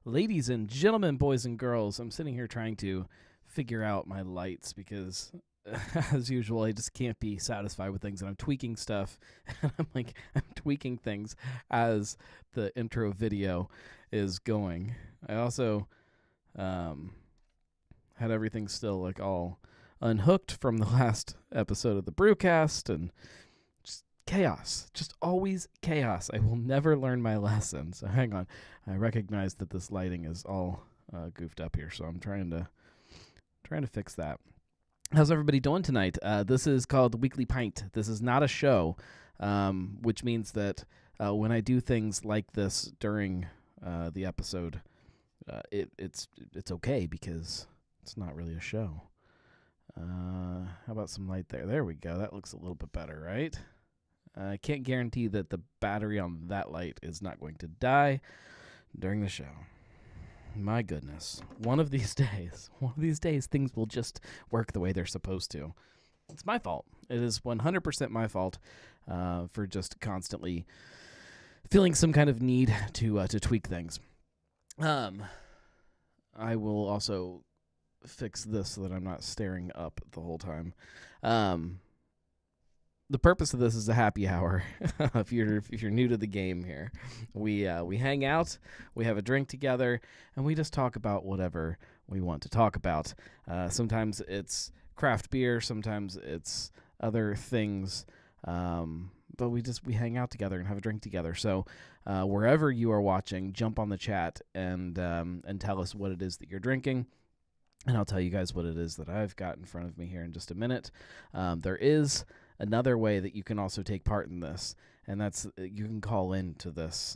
Ladies and gentlemen, boys and girls, I'm sitting here trying to figure out my lights because, as usual, I just can't be satisfied with things, and I'm tweaking stuff, and I'm tweaking things as the intro video is going. I also had everything still like all unhooked from the last episode of the Brewcast, and just chaos, just always chaos. I will never learn my lesson. So hang on, I recognize that this lighting is all goofed up here, so I'm trying to fix that. How's everybody doing tonight? This is called the Weekly Pint. This is not a show, which means that when I do things like this during the episode, it's okay because it's not really a show. How about some light there? There we go. That looks a little bit better, right? I can't guarantee that the battery on that light is not going to die during the show. My goodness. One of these days, things will just work the way they're supposed to. It's my fault. It is 100% my fault for just constantly feeling some kind of need to tweak things. I will also fix this so that I'm not staring up the whole time. The purpose of this is a happy hour. if you're new to the game here, we hang out, we have a drink together, and we just talk about whatever we want to talk about. Sometimes it's craft beer, sometimes it's other things, but we hang out together and have a drink together. So wherever you are watching, jump on the chat and tell us what it is that you're drinking. And I'll tell you guys what it is that I've got in front of me here in just a minute. There is another way that you can also take part in this, and that's you can call in to this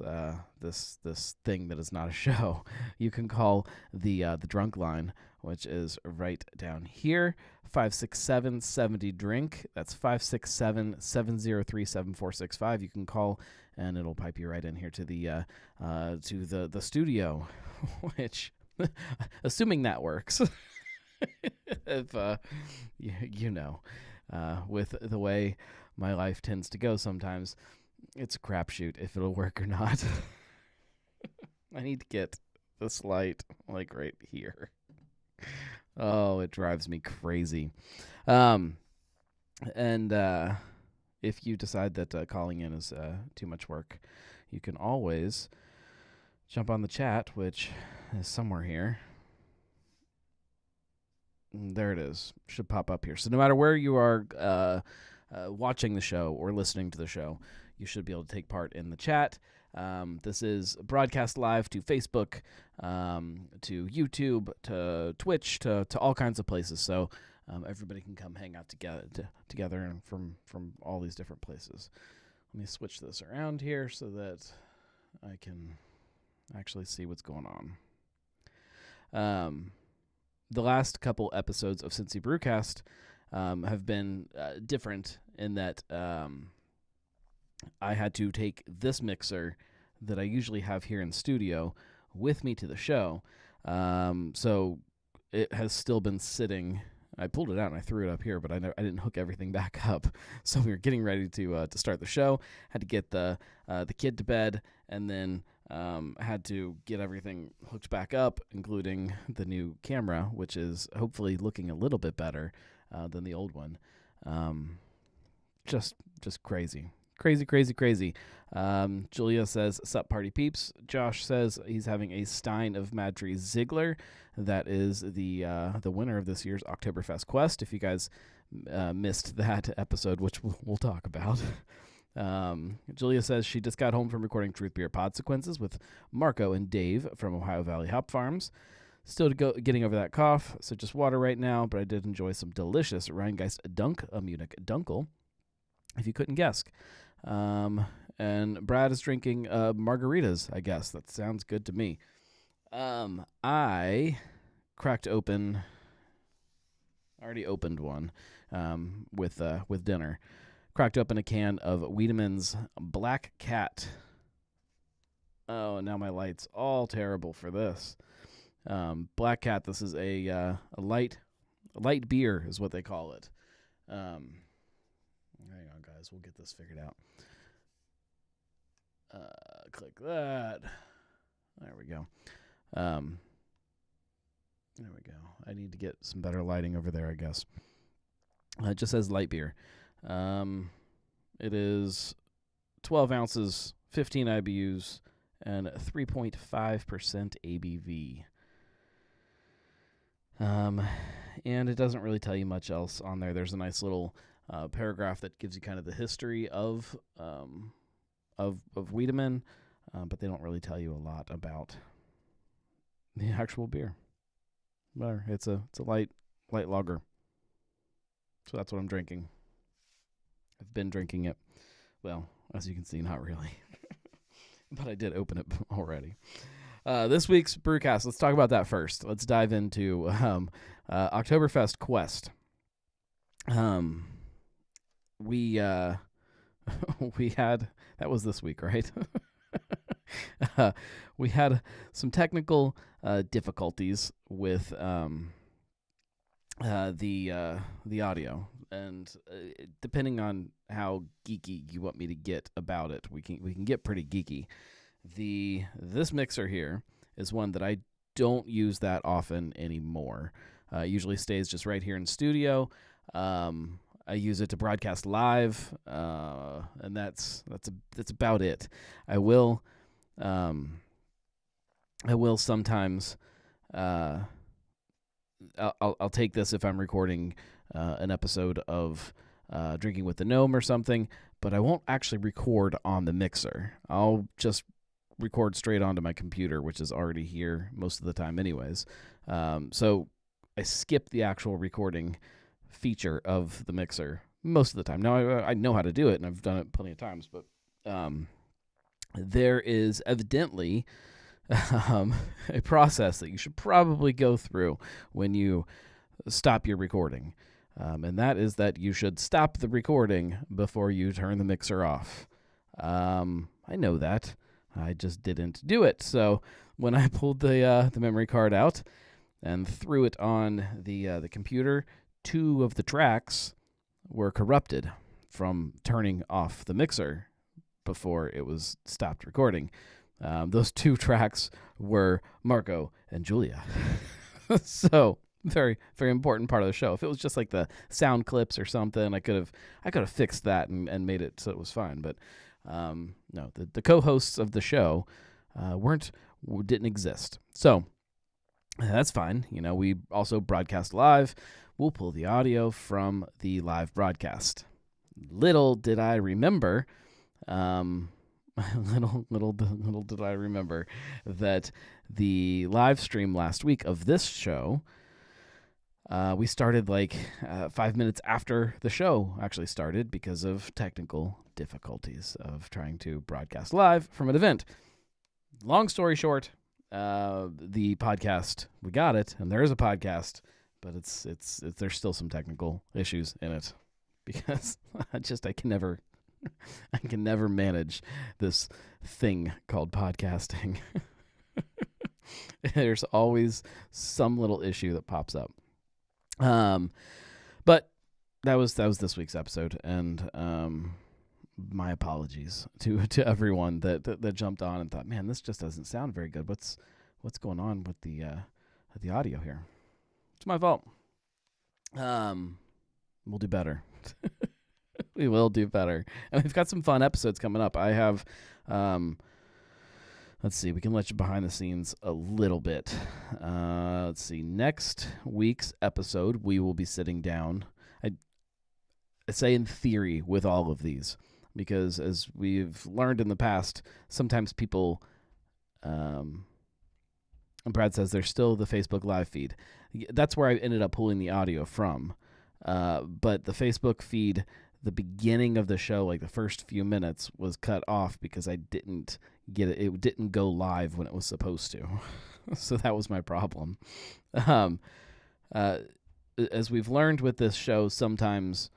this thing that is not a show. You can call the drunk line, which is right down here, 567-70-DRINK. That's 567-703-7465. You can call, and it'll pipe you right in here to the studio, which, assuming that works, if with the way my life tends to go sometimes, it's a crapshoot if it'll work or not. I need to get this light like right here. Oh, it drives me crazy. And if you decide that calling in is too much work, you can always jump on the chat, which is somewhere here. There it is. Should pop up here. So no matter where you are watching the show or listening to the show, you should be able to take part in the chat. This is broadcast live to Facebook, to YouTube, to Twitch, to all kinds of places. So everybody can come hang out together and from all these different places. Let me switch this around here so that I can actually see what's going on. The last couple episodes of Cincy Brewcast have been different in that I had to take this mixer that I usually have here in studio with me to the show. So it has still been sitting. I pulled it out and I threw it up here, but I didn't hook everything back up. So we were getting ready to start the show. Had to get the kid to bed, and then had to get everything hooked back up, including the new camera, which is hopefully looking a little bit better than the old one. Just crazy. Julia says, "Sup, party peeps." Josh says he's having a stein of Madry Ziegler. That is the winner of this year's Oktoberfest Quest. If you guys missed that episode, which we'll talk about. Julia says she just got home from recording Truth Beer Podsequences with Marco and Dave from Ohio Valley Hop Farms. Still getting over that cough, so just water right now, but I did enjoy some delicious Rheingeist Dunk, a Munich Dunkel, if you couldn't guess. And Brad is drinking margaritas, I guess. That sounds good to me. I cracked open, already opened one with dinner. Cracked open a can of Wiedemann's Black Cat. Oh, now my light's all terrible for this. Black Cat, this is a light beer is what they call it. Hang on, guys. We'll get this figured out. Click that. There we go. There we go. I need to get some better lighting over there, I guess. It just says light beer. It is 12 ounces, 15 IBUs, and 3.5% ABV. And it doesn't really tell you much else on there. There's a nice little paragraph that gives you kind of the history of Wiedemann, but they don't really tell you a lot about the actual beer. But it's a light lager. So that's what I'm drinking. I've been drinking it. Well, as you can see, not really. But I did open it already. This week's Brewcast, let's talk about that first. Let's dive into Oktoberfest Quest. We had, that was this week, right? We had some technical difficulties with the audio, and depending on how geeky you want me to get about it, we can get pretty geeky. This mixer here is one that I don't use that often anymore. Usually stays just right here in studio. I use it to broadcast live, and that's about it. I will sometimes. I'll take this if I'm recording an episode of Drinking with the Gnome or something, but I won't actually record on the mixer. I'll just record straight onto my computer, which is already here most of the time anyways. So I skip the actual recording feature of the mixer most of the time. Now, I know how to do it, and I've done it plenty of times, but there is evidently a process that you should probably go through when you stop your recording. And that is that you should stop the recording before you turn the mixer off. I know that. I just didn't do it. So when I pulled the memory card out and threw it on the computer, 2 of the tracks were corrupted from turning off the mixer before it was stopped recording. Those 2 tracks were Marco and Julia. So very, very important part of the show. If it was just like the sound clips or something, I could have fixed that and made it so it was fine. But no, the co-hosts of the show didn't exist. So that's fine. We also broadcast live. We'll pull the audio from the live broadcast. Little did I remember. Little did I remember that the live stream last week of this show, we started like 5 minutes after the show actually started because of technical difficulties of trying to broadcast live from an event. Long story short, the podcast, we got it, and there is a podcast, but it's there's still some technical issues in it because I can never manage this thing called podcasting. There's always some little issue that pops up. But that was this week's episode, and my apologies to everyone that jumped on and thought, man, this just doesn't sound very good. What's going on with the audio here? It's my fault. We'll do better. We will do better. And we've got some fun episodes coming up. I have, let's see, we can let you behind the scenes a little bit. Let's see, next week's episode, we will be sitting down. I say in theory with all of these, because as we've learned in the past, sometimes people, and Brad says there's still the Facebook live feed. That's where I ended up pulling the audio from. But the Facebook feed, the beginning of the show, like the first few minutes, was cut off because I didn't get it. It didn't go live when it was supposed to. So that was my problem. As we've learned with this show, sometimes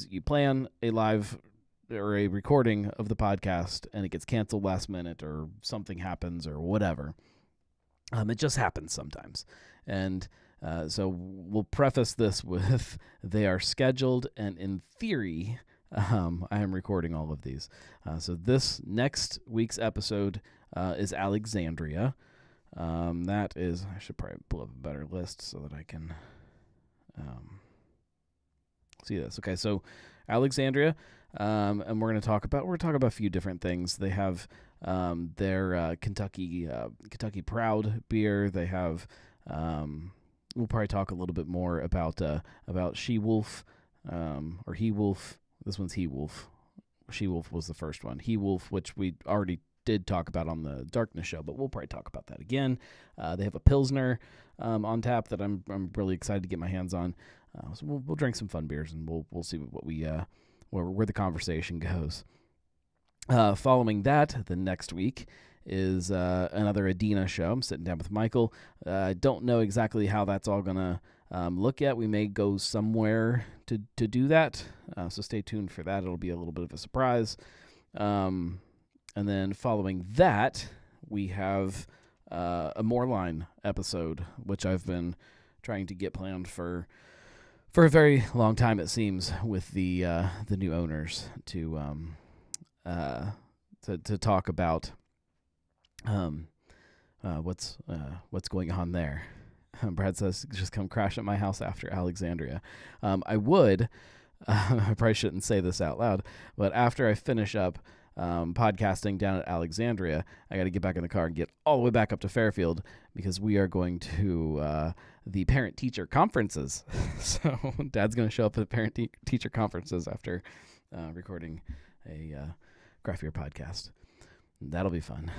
you plan a live or a recording of the podcast and it gets canceled last minute or something happens or whatever. It just happens sometimes. And so we'll preface this with they are scheduled, and in theory, I am recording all of these. So this next week's episode, is Alexandria. That is, I should probably pull up a better list so that I can see this. Okay, so Alexandria, and we're talking about a few different things. They have their Kentucky Proud beer. They have we'll probably talk a little bit more about She Wolf or He Wolf. This one's He Wolf. She Wolf was the first one. He Wolf, which we already did talk about on the Darkness show, but we'll probably talk about that again. They have a Pilsner on tap that I'm really excited to get my hands on. So we'll drink some fun beers, and we'll see what we where the conversation goes. Following that, the next week is another Adina show. I'm sitting down with Michael. I don't know exactly how that's all gonna look yet. We may go somewhere to do that, so stay tuned for that. It'll be a little bit of a surprise. And then following that, we have a Moreline episode, which I've been trying to get planned for a very long time, it seems, with the new owners to talk about what's going on there. Brad says, just come crash at my house after Alexandria. I would. I probably shouldn't say this out loud, but after I finish up podcasting down at Alexandria, I got to get back in the car and get all the way back up to Fairfield because we are going to the parent-teacher conferences. So Dad's going to show up at the parent-teacher conferences after recording a craft beer podcast. That'll be fun.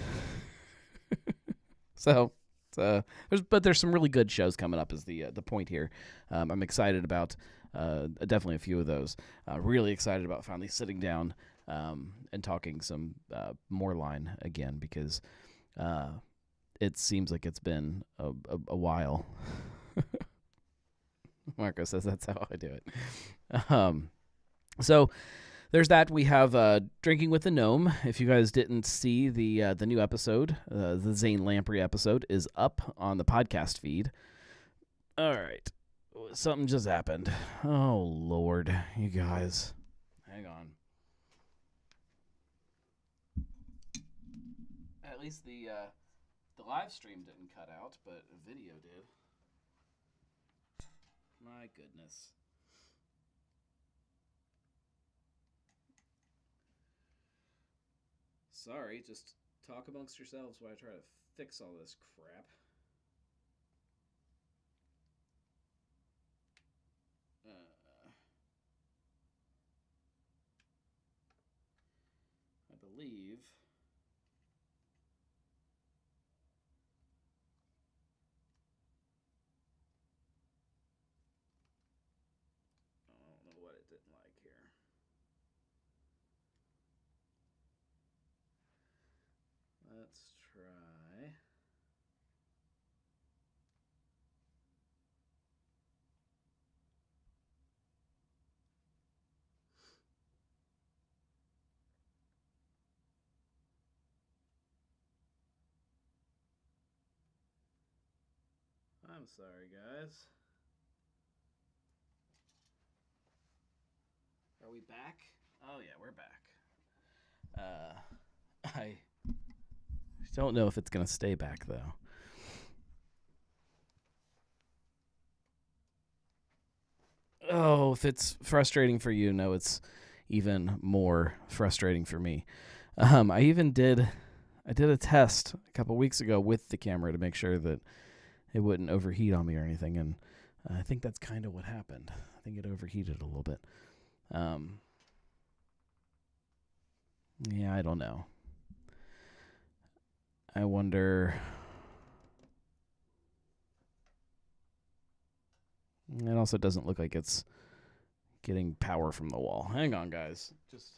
So there's some really good shows coming up is the point here. I'm excited about definitely a few of those. Really excited about finally sitting down and talking some more line again because it seems like it's been a while. Marco says that's how I do it. So there's that. We have Drinking with the Gnome. If you guys didn't see the new episode, the Zane Lamprey episode is up on the podcast feed. All right. Something just happened. Oh, Lord. You guys. Hang on. At least the live stream didn't cut out, but the video did. My goodness. Sorry, just talk amongst yourselves while I try to fix all this crap. I believe... I don't know what it didn't like here. Let's try... I'm sorry, guys. Are we back? Oh, yeah, we're back. I don't know if it's going to stay back, though. Oh, if it's frustrating for you, no, it's even more frustrating for me. I did a test a couple weeks ago with the camera to make sure that it wouldn't overheat on me or anything, and I think that's kind of what happened. I think it overheated a little bit. Yeah, I don't know. I wonder... It also doesn't look like it's getting power from the wall. Hang on, guys. Let's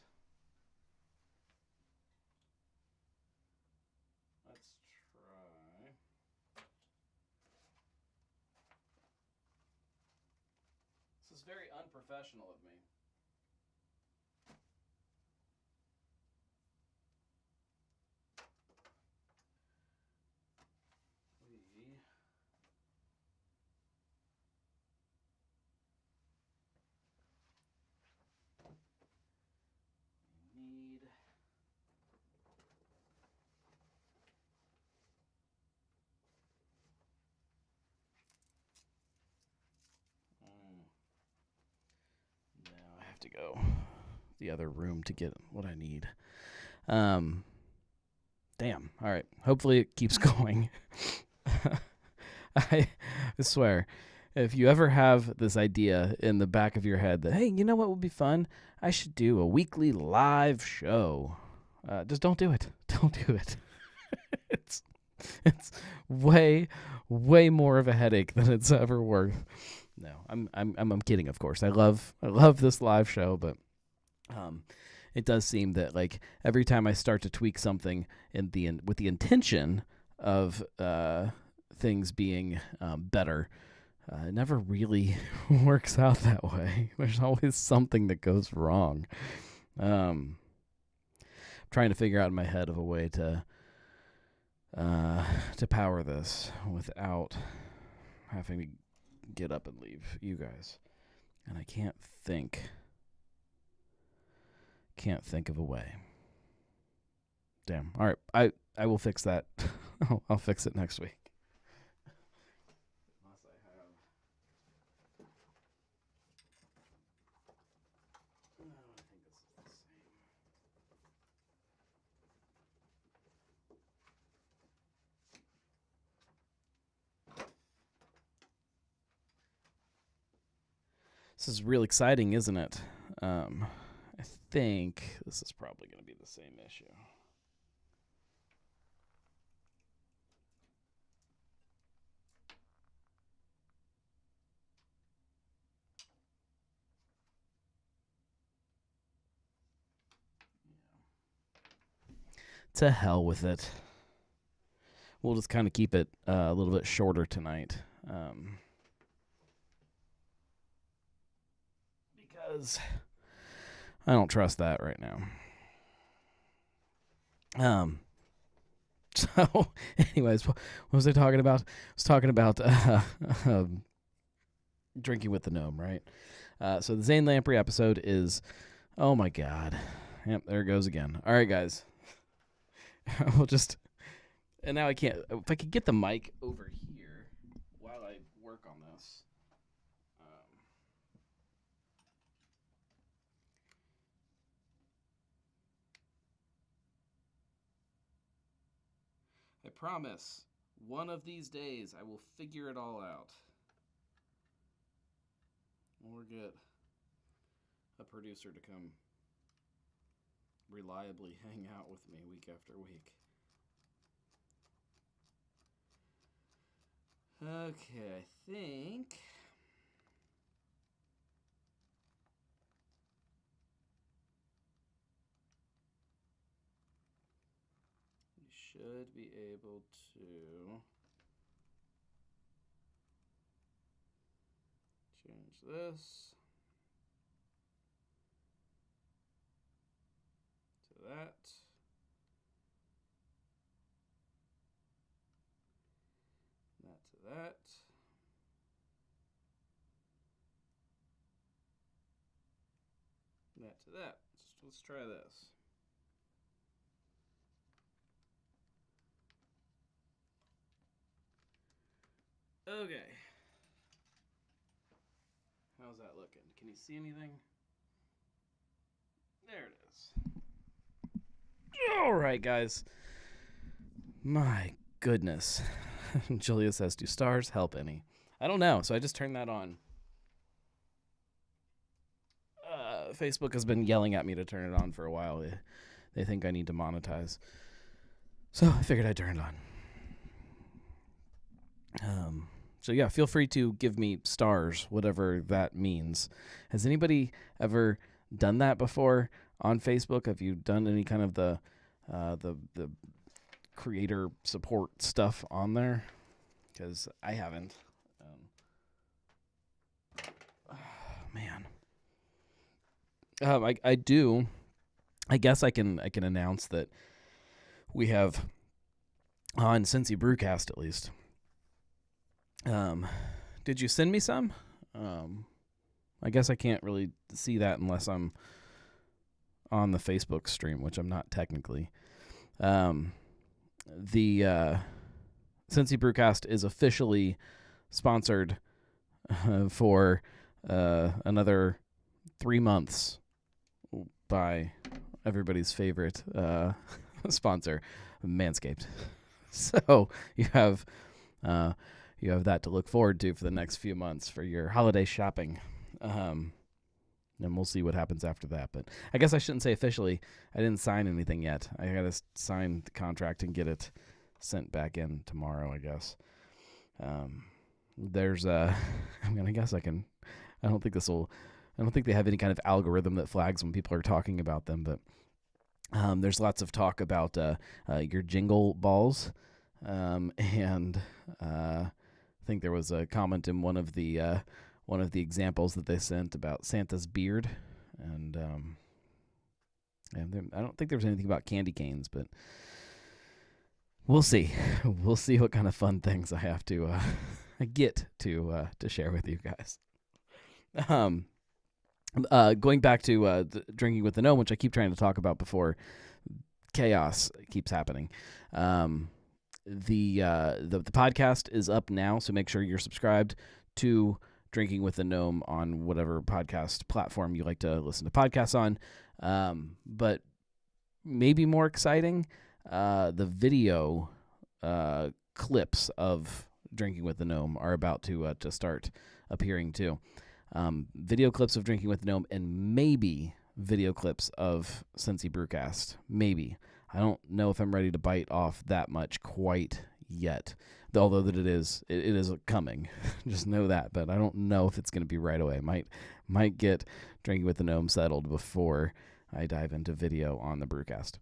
try. This is very unprofessional of me. We need have to go the other room to get what I need. Damn. All right. Hopefully it keeps going. I swear, if you ever have this idea in the back of your head that, hey, you know what would be fun? I should do a weekly live show. Just don't do it. Don't do it. It's way more of a headache than it's ever worth. No, I'm kidding, of course. I love this live show, but it does seem that like every time I start to tweak something with the intention of things being better, it never really works out that way. There's always something that goes wrong. I'm trying to figure out in my head of a way to power this without having to get up and leave you guys. And I can't think of a way. Damn. All right. I will fix that. I'll fix it next week. Unless I have. No, I think this is the same. This is real exciting, isn't it? I think this is probably going to be the same issue. To hell with it. We'll just kind of keep it a little bit shorter tonight. Because I don't trust that right now. So, anyways, what was I talking about? I was talking about drinking with the gnome, right? So the Zane Lamprey episode is, oh my God. Yep, there it goes again. All right, guys. We'll just, and now I can't, if I could get the mic over here while I work on this. I promise, one of these days I will figure it all out. Or get a producer to come reliably hang out with me week after week. Okay, I think we should be able to change this to that. That to that. That to that. Let's try this. Okay. How's that looking? Can you see anything? There it is. All right, guys. My goodness. Julia says, do stars help any? I don't know, so I just turned that on. Facebook has been yelling at me to turn it on for a while. They think I need to monetize. So I figured I'd turn it on. So yeah, feel free to give me stars, whatever that means. Has anybody ever done that before on Facebook? Have you done any kind of the creator support stuff on there? Because I haven't. Man. I do. I guess I can announce that we have on Cincy Brewcast at least. Did you send me some? I guess I can't really see that unless I'm on the Facebook stream, which I'm not technically. The Cincy Brewcast is officially sponsored for another 3 months by everybody's favorite sponsor, Manscaped. So you have that to look forward to for the next few months for your holiday shopping. And we'll see what happens after that. But I guess I shouldn't say officially. I didn't sign anything yet. I got to sign the contract and get it sent back in tomorrow, I guess. There's I guess I can. I don't think they have any kind of algorithm that flags when people are talking about them, but there's lots of talk about your jingle balls, and I think there was a comment in one of the examples that they sent about Santa's beard, and I don't think there was anything about candy canes, but we'll see. We'll see what kind of fun things I have to get to share with you guys. Going back to drinking with the gnome, which I keep trying to talk about before chaos keeps happening. The podcast is up now, so make sure you're subscribed to Drinking with the Gnome on whatever podcast platform you like to listen to podcasts on. But maybe more exciting, the video clips of Drinking with the Gnome are about to start appearing too. Video clips of Drinking with the Gnome, and maybe video clips of Cincy Brewcast. Maybe. I don't know if I'm ready to bite off that much quite yet. Although that it is coming. Just know that, but I don't know if it's going to be right away. Might get Drinking with the Gnome settled before I dive into video on the Brewcast.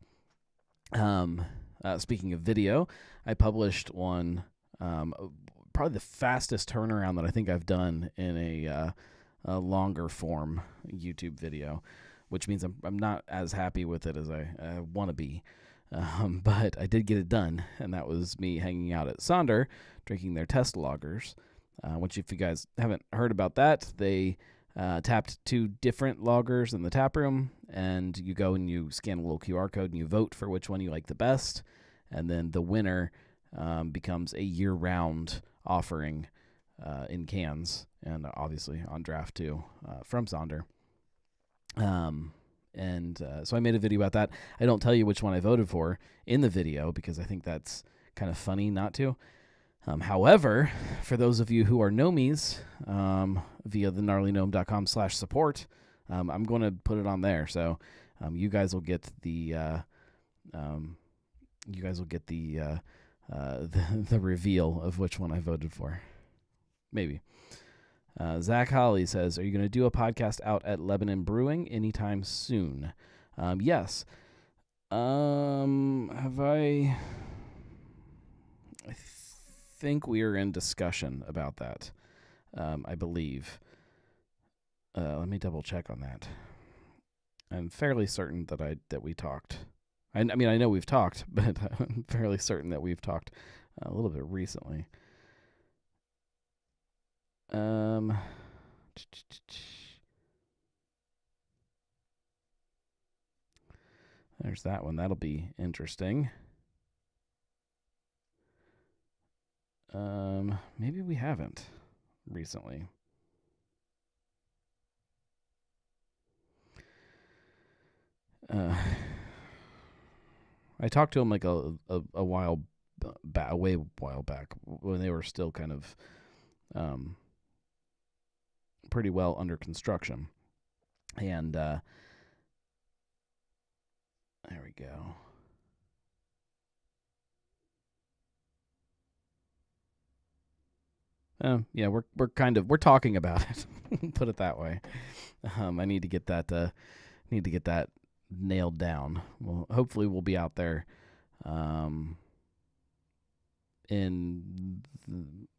Speaking of video, I published one, probably the fastest turnaround that I think I've done in a longer form YouTube video, which means I'm not as happy with it as I want to be. But I did get it done, and that was me hanging out at Sonder, drinking their test lagers, which if you guys haven't heard about that, they tapped 2 different lagers in the tap room, and you go and you scan a little QR code and you vote for which one you like the best, and then the winner becomes a year-round offering in cans, and obviously on draft too, from Sonder. So I made a video about that. I don't tell you which one I voted for in the video because I think that's kind of funny not to. However, for those of you who are gnomies, via the gnarlygnome.com/support, I'm going to put it on there. So you guys will get the the reveal of which one I voted for. Maybe. Zach Holly says, are you going to do a podcast out at Lebanon Brewing anytime soon? Yes. Have I think we are in discussion about that. I believe. Let me double check on that. I'm fairly certain that we talked. I mean, I know we've talked, but I'm fairly certain that we've talked a little bit recently. There's that one. That'll be interesting. Maybe we haven't recently. I talked to him like a while back, way while back when they were still kind of pretty well under construction, and there we go. Yeah, we're talking about it. Put it that way. I need to get that nailed down. Well, hopefully we'll be out there in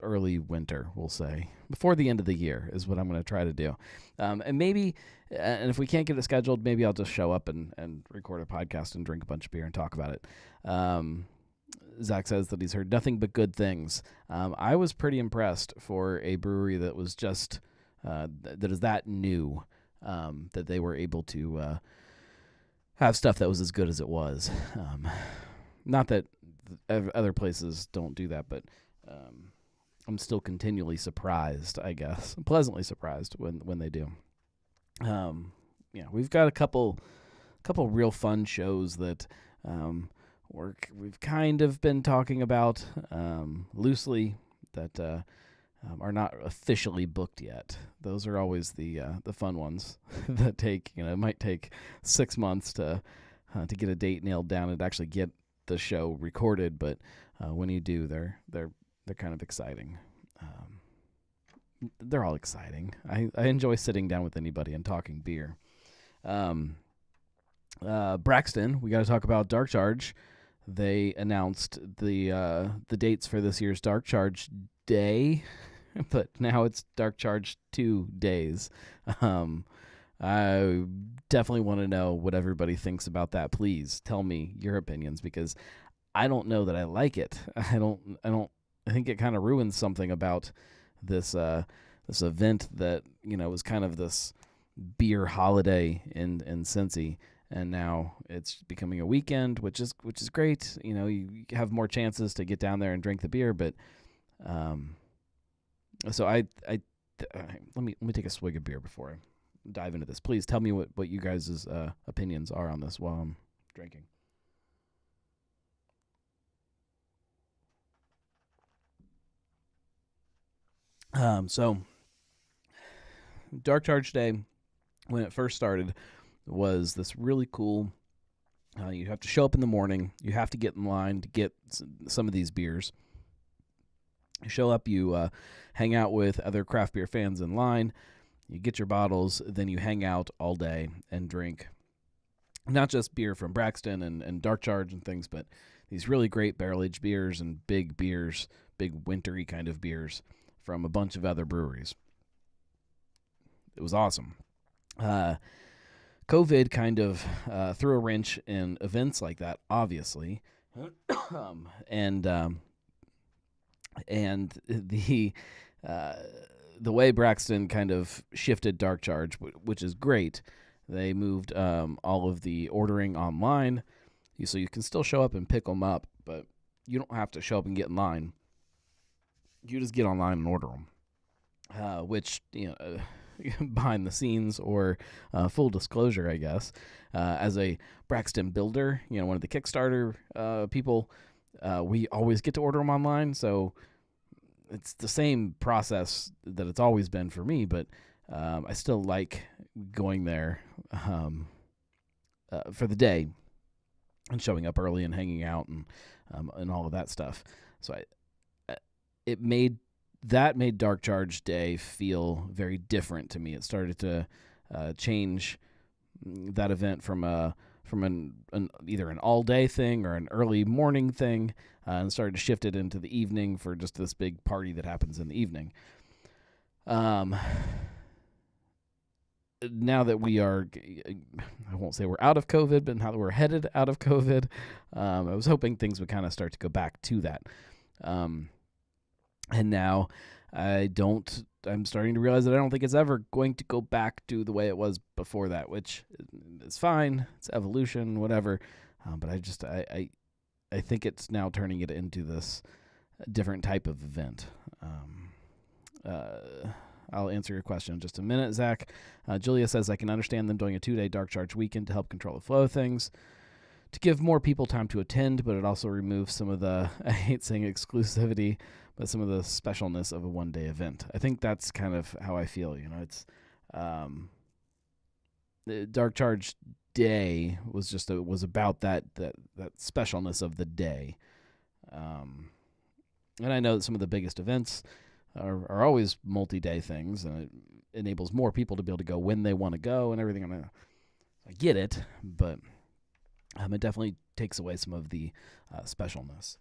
early winter, we'll say. Before the end of the year is what I'm going to try to do. And maybe, and if we can't get it scheduled, maybe I'll just show up and record a podcast and drink a bunch of beer and talk about it. Zach says that he's heard nothing but good things. I was pretty impressed for a brewery that was just, that is that new, that they were able to have stuff that was as good as it was. Not that other places don't do that, but I'm still continually surprised, I guess. Pleasantly surprised when they do. Yeah, we've got a couple real fun shows that we've kind of been talking about loosely that are not officially booked yet. Those are always the fun ones that take, it might take 6 months to get a date nailed down and actually get the show recorded, but when you do, they're kind of exciting. They're all exciting. I enjoy sitting down with anybody and talking beer. Braxton, we got to talk about Dark Charge. They announced the dates for this year's Dark Charge Day, but now it's Dark Charge 2 days. I definitely want to know what everybody thinks about that. Please tell me your opinions, because I don't know that I like it. I think it kind of ruins something about this event that was kind of this beer holiday in Cincy, and now it's becoming a weekend, which is great. You have more chances to get down there and drink the beer, but so I let me take a swig of beer before I dive into this. Please tell me what you guys' opinions are on this while I'm drinking. So Dark Charge Day, when it first started, was this really cool. You have to show up in the morning. You have to get in line to get some of these beers. You show up, you hang out with other craft beer fans in line. You get your bottles, then you hang out all day and drink not just beer from Braxton and Dark Charge and things, but these really great barrel-aged beers and big beers, big wintry kind of beers from a bunch of other breweries. It was awesome. COVID kind of threw a wrench in events like that, obviously, and the way Braxton kind of shifted Dark Charge, which is great. They moved all of the ordering online, so you can still show up and pick them up, but you don't have to show up and get in line. You just get online and order them, which behind the scenes or full disclosure, I guess, as a Braxton builder, one of the Kickstarter people, we always get to order them online, so it's the same process that it's always been for me, but I still like going there for the day and showing up early and hanging out and all of that stuff. So it made Dark Charge Day feel very different to me. It started to change that event from either an all day thing or an early morning thing, and started to shift it into the evening for just this big party that happens in the evening. Now that we are, I won't say we're out of COVID, but now that we're headed out of COVID, I was hoping things would kind of start to go back to that. And now I'm starting to realize that I don't think it's ever going to go back to the way it was before that, which is fine. It's evolution, whatever. But I think it's now turning it into this different type of event. I'll answer your question in just a minute, Zach. Julia says, I can understand them doing a 2-day Dark Charge weekend to help control the flow of things, to give more people time to attend, but it also removes some of the, I hate saying exclusivity, but some of the specialness of a 1-day event. I think that's kind of how I feel. It's the Dark Charge Day was about that specialness of the day. And I know that some of the biggest events are always multi-day things, and it enables more people to be able to go when they want to go and everything. I get it, but it definitely takes away some of the specialness.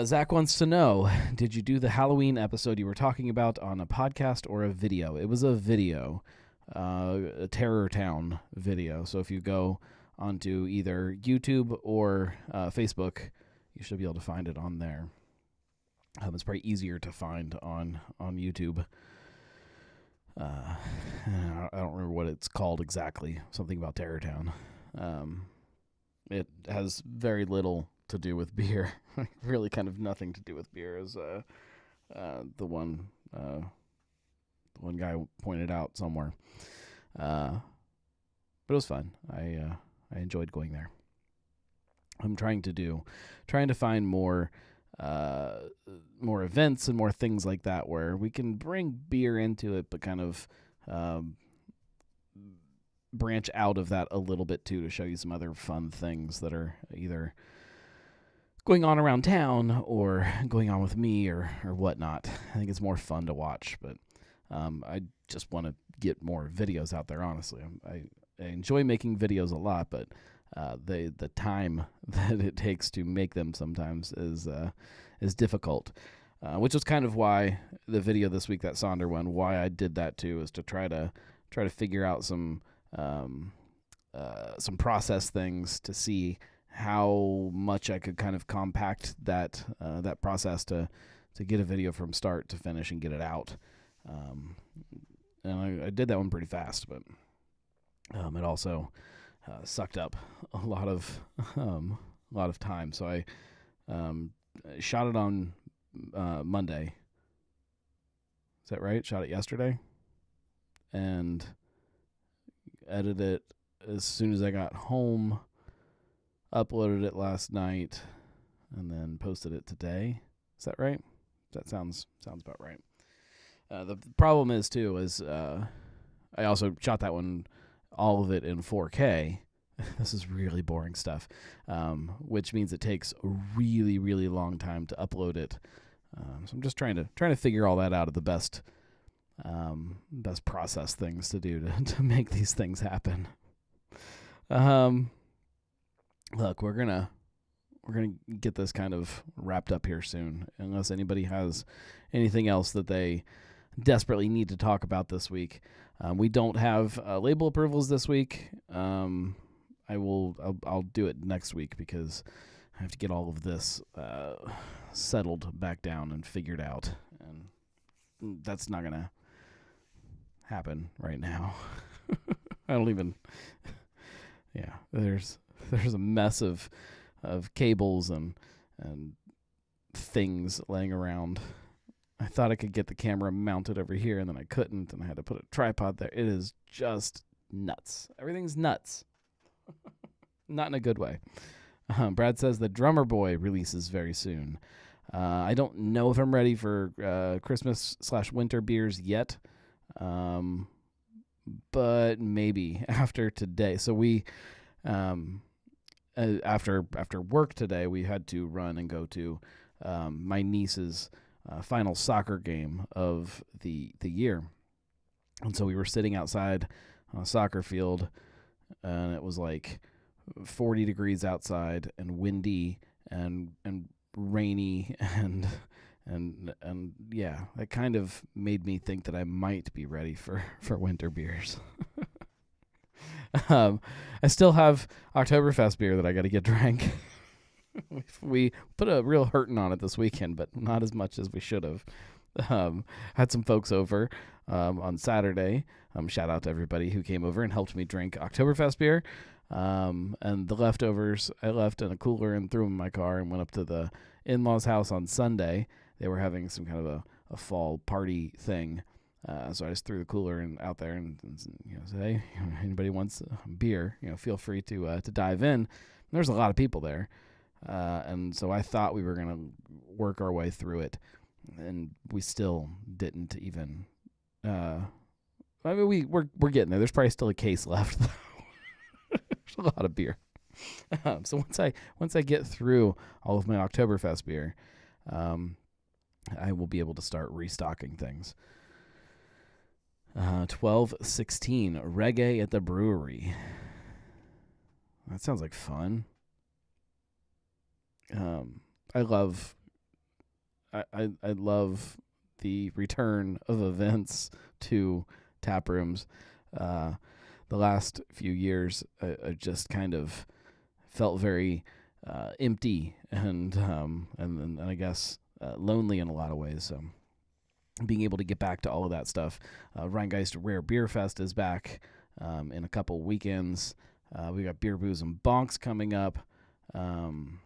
Zach wants to know, did you do the Halloween episode you were talking about on a podcast or a video? It was a video, a Terror Town video. So if you go onto either YouTube or Facebook, you should be able to find it on there. It's probably easier to find on YouTube. I don't remember what it's called exactly. Something about Terror Town. It has very little to do with beer. Really kind of nothing to do with beer, as the one guy pointed out somewhere. But it was fun. I enjoyed going there. I'm trying to find more events and more things like that where we can bring beer into it, but kind of branch out of that a little bit too, to show you some other fun things that are either going on around town or going on with me or whatnot. I think it's more fun to watch, but I just want to get more videos out there, honestly. I enjoy making videos a lot, but the time that it takes to make them sometimes is difficult, which is kind of why the video this week, that Sonder one, why I did that too, is to try to figure out some process things to see how much I could kind of compact that process to get a video from start to finish and get it out. And I did that one pretty fast, but it also sucked up a lot of time. So I shot it on Monday. Is that right? Shot it yesterday and edited it as soon as I got home. Uploaded it last night and then posted it today. Is that right? That sounds about right. The problem is too I also shot that one, all of it in 4K. This is really boring stuff, which means it takes a really, really long time to upload it. So I'm just trying to figure all that out of the best process things to do to make these things happen. Look, we're gonna get this kind of wrapped up here soon, unless anybody has anything else that they desperately need to talk about this week. We don't have label approvals this week. I'll do it next week because I have to get all of this settled back down and figured out, and that's not gonna happen right now. I don't even. Yeah, there's a mess of cables and things laying around. I thought I could get the camera mounted over here, and then I couldn't, and I had to put a tripod there. It is just nuts. Everything's nuts. Not in a good way. Brad says the Drummer Boy releases very soon. I don't know if I'm ready for Christmas/winter beers yet, but maybe after today. So we, after work today, we had to run and go to my niece's final soccer game of the year, and so we were sitting outside on a soccer field, and it was like 40 degrees outside and windy and rainy and yeah, that kind of made me think that I might be ready for winter beers. I still have Oktoberfest beer that I got to get drank. We put a real hurting on it this weekend, but not as much as we should have. Had some folks over on Saturday. Shout out to everybody who came over and helped me drink Oktoberfest beer. And the leftovers I left in a cooler and threw them in my car and went up to the in-laws' house on Sunday. They were having some kind of a fall party thing. So I just threw the cooler out there and said, hey, anybody wants a beer, feel free to dive in. And there's a lot of people there. And so I thought we were going to work our way through it, and we still didn't even. I mean, we're getting there. There's probably still a case left, though. There's a lot of beer. So once I get through all of my Oktoberfest beer, I will be able to start restocking things. 12:16 reggae at the brewery. That sounds like fun. I love the return of events to tap rooms. The last few years, I just kind of felt very empty and I guess lonely in a lot of ways. So being able to get back to all of that stuff. Rheingeist Rare Beer Fest is back in a couple weekends. We got Beer, Booze, and Bonks coming up. And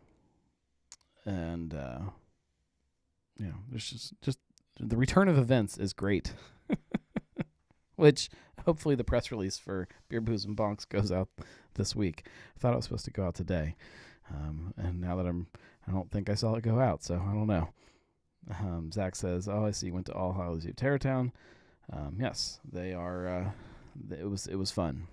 there's just the return of events is great. which hopefully the press release for Beer, Booze, and Bonks goes out this week. I thought it was supposed to go out today. And now that I don't think I saw it go out, so I don't know. Zach says, "Oh, I see. Went to All Hallows Eve Terrortown." Yes, they are. It was fun.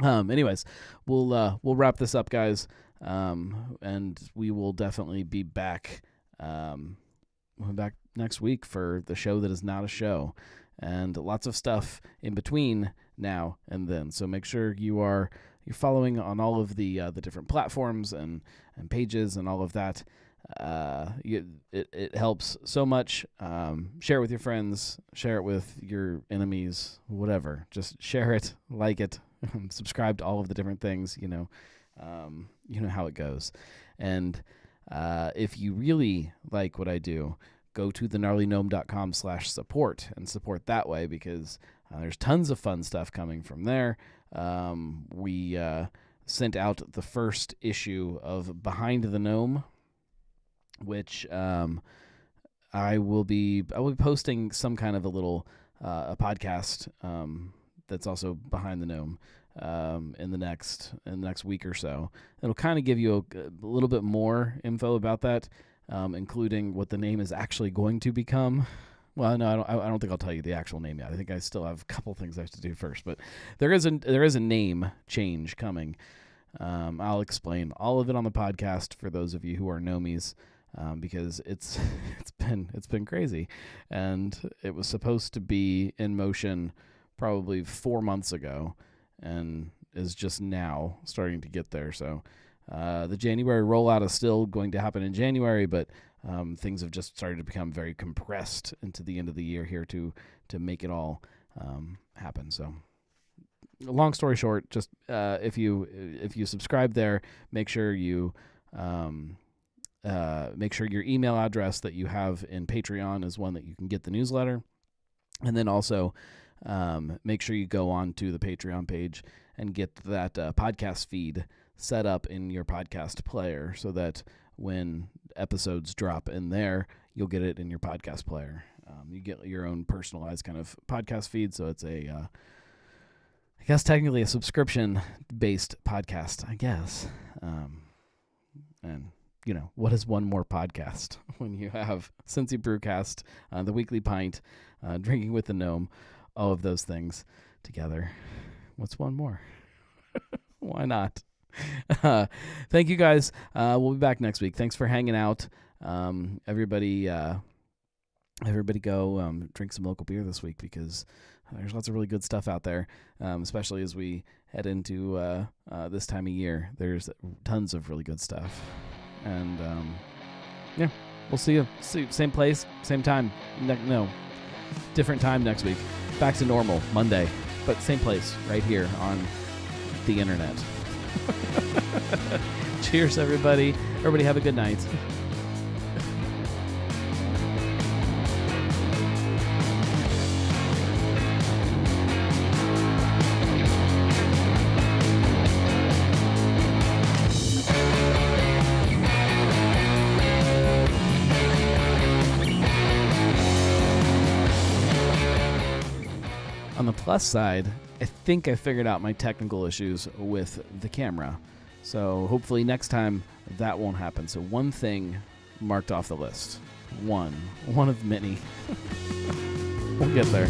Anyways, we'll wrap this up, guys, and we will definitely be back. We'll be back next week for the show that is not a show, and lots of stuff in between now and then. So make sure you're following on all of the different platforms and pages and all of that. It helps so much. Share it with your friends, share it with your enemies, whatever. Just share it, like it, subscribe to all of the different things. You know how it goes. And if you really like what I do, go to thegnarlygnome.com/support and support that way, because there's tons of fun stuff coming from there. We sent out the first issue of Behind the Gnome, which I will be posting some kind of a little a podcast that's also Behind the Gnome in the next week or so. It'll kind of give you a little bit more info about that, including what the name is actually going to become. Well, no, I don't think I'll tell you the actual name yet. I think I still have a couple things I have to do first, but there is a name change coming. I'll explain all of it on the podcast for those of you who are gnomies, because it's been crazy, and it was supposed to be in motion probably 4 months ago, and is just now starting to get there. So the January rollout is still going to happen in January, but things have just started to become very compressed into the end of the year here to make it all happen. So long story short, just if you subscribe there, make sure your email address that you have in Patreon is one that you can get the newsletter. And then also make sure you go on to the Patreon page and get that podcast feed set up in your podcast player, so that when episodes drop in there, you'll get it in your podcast player. You get your own personalized kind of podcast feed, so it's I guess technically a subscription-based podcast, I guess. And what is one more podcast when you have Cincy Brewcast, the Weekly Pint, Drinking with the Gnome, all of those things together? What's one more? Why not? Thank you, guys. We'll be back next week. Thanks for hanging out. Everybody go drink some local beer this week, because there's lots of really good stuff out there, especially as we head into this time of year. There's tons of really good stuff. And yeah, we'll see you. Same place, same time. No, different time next week. Back to normal Monday, but same place right here on the internet. Cheers, everybody. Everybody have a good night. On the plus side, I think I figured out my technical issues with the camera. So hopefully next time that won't happen. So one thing marked off the list. One of many. We'll get there.